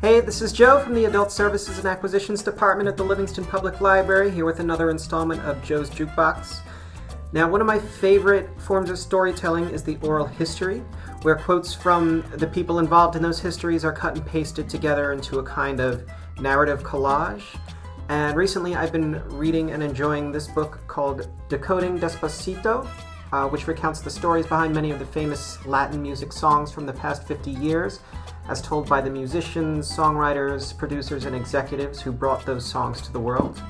Hey, this is Joe from the Adult Services and Acquisitions Department at the Livingston Public Library, here with another installment of Joe's Jukebox. Now, one of my favorite forms of storytelling is the oral history, where quotes from the people involved in those histories are cut and pasted together into a kind of narrative collage. And recently I've been reading and enjoying this book called Decoding Despacito, which recounts the stories behind many of the famous Latin music songs from the past 50 years, as told by the musicians, songwriters, producers, and executives who brought those songs to the world.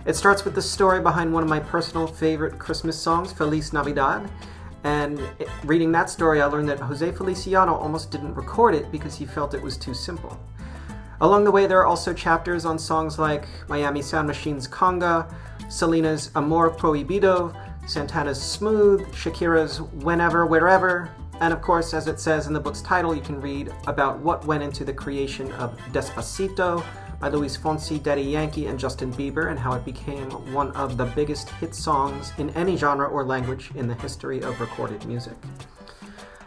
It starts with the story behind one of my personal favorite Christmas songs, Feliz Navidad, and reading that story I learned that Jose Feliciano almost didn't record it because he felt it was too simple. Along the way there are also chapters on songs like Miami Sound Machine's Conga, Selena's Amor Prohibido, Santana's Smooth, Shakira's Whenever, Wherever, and of course, as it says in the book's title, you can read about what went into the creation of Despacito by Luis Fonsi, Daddy Yankee, and Justin Bieber, and how it became one of the biggest hit songs in any genre or language in the history of recorded music.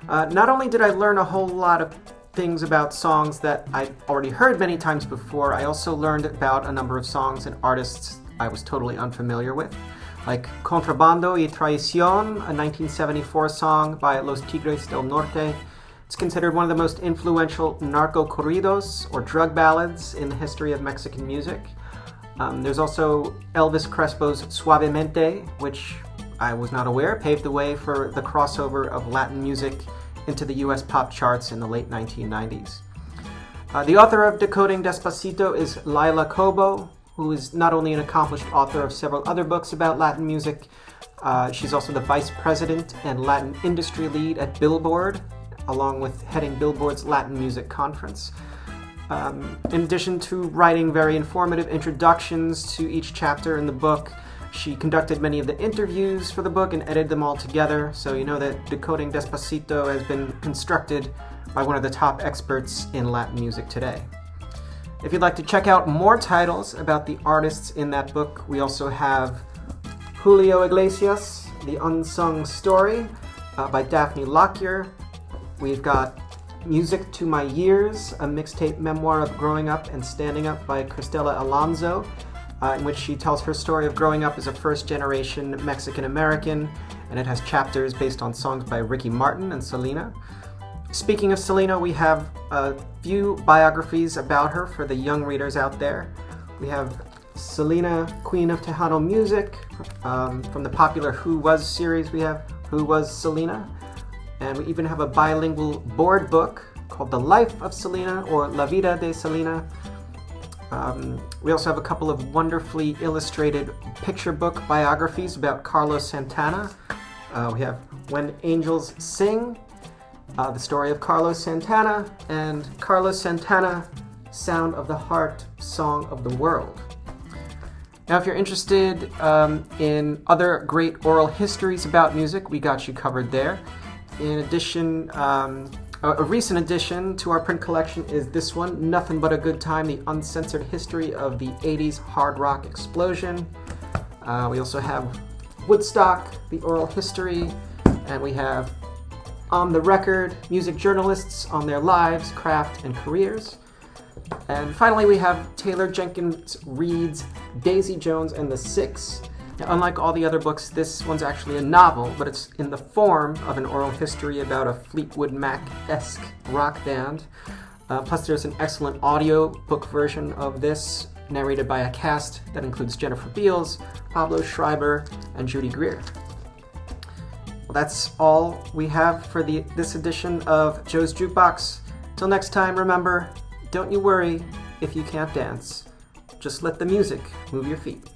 Not only did I learn a whole lot of things about songs that I'd already heard many times before, I also learned about a number of songs and artists I was totally unfamiliar with, like Contrabando y Traición, a 1974 song by Los Tigres del Norte. It's considered one of the most influential narco corridos, or drug ballads, in the history of Mexican music. There's also Elvis Crespo's Suavemente, which I was not aware paved the way for the crossover of Latin music into the US pop charts in the late 1990s. The author of Decoding Despacito is Laila Cobo, who is not only an accomplished author of several other books about Latin music, she's also the vice president and Latin industry lead at Billboard, along with heading Billboard's Latin Music Conference. In addition to writing very informative introductions to each chapter in the book, she conducted many of the interviews for the book and edited them all together, so you know that Decoding Despacito has been constructed by one of the top experts in Latin music today. If you'd like to check out more titles about the artists in that book, we also have Julio Iglesias, The Unsung Story by Daphne Lockyer. We've got Music to My Years, a mixtape memoir of growing up and standing up by Cristela Alonso, in which she tells her story of growing up as a first-generation Mexican-American, and it has chapters based on songs by Ricky Martin and Selena. Speaking of Selena, we have a few biographies about her for the young readers out there. We have Selena, Queen of Tejano Music. From the popular Who Was series, we have Who Was Selena. And we even have a bilingual board book called The Life of Selena, or La Vida de Selena. We also have a couple of wonderfully illustrated picture book biographies about Carlos Santana. We have When Angels Sing, the story of Carlos Santana, and Carlos Santana, Sound of the Heart, Song of the World. Now, if you're interested in other great oral histories about music, we got you covered there. In addition, a recent addition to our print collection is this one, Nothing But a Good Time, The Uncensored History of the 80s Hard Rock Explosion. We also have Woodstock, The Oral History, and we have On the Record, Music Journalists on Their Lives, Craft, and Careers. And finally, we have Taylor Jenkins Reid's Daisy Jones and the Six. Now, unlike all the other books, this one's actually a novel, but it's in the form of an oral history about a Fleetwood Mac-esque rock band. Plus, there's an excellent audio book version of this, narrated by a cast that includes Jennifer Beals, Pablo Schreiber, and Judy Greer. Well, that's all we have for this edition of Joe's Jukebox. Till next time, remember, don't you worry if you can't dance. Just let the music move your feet.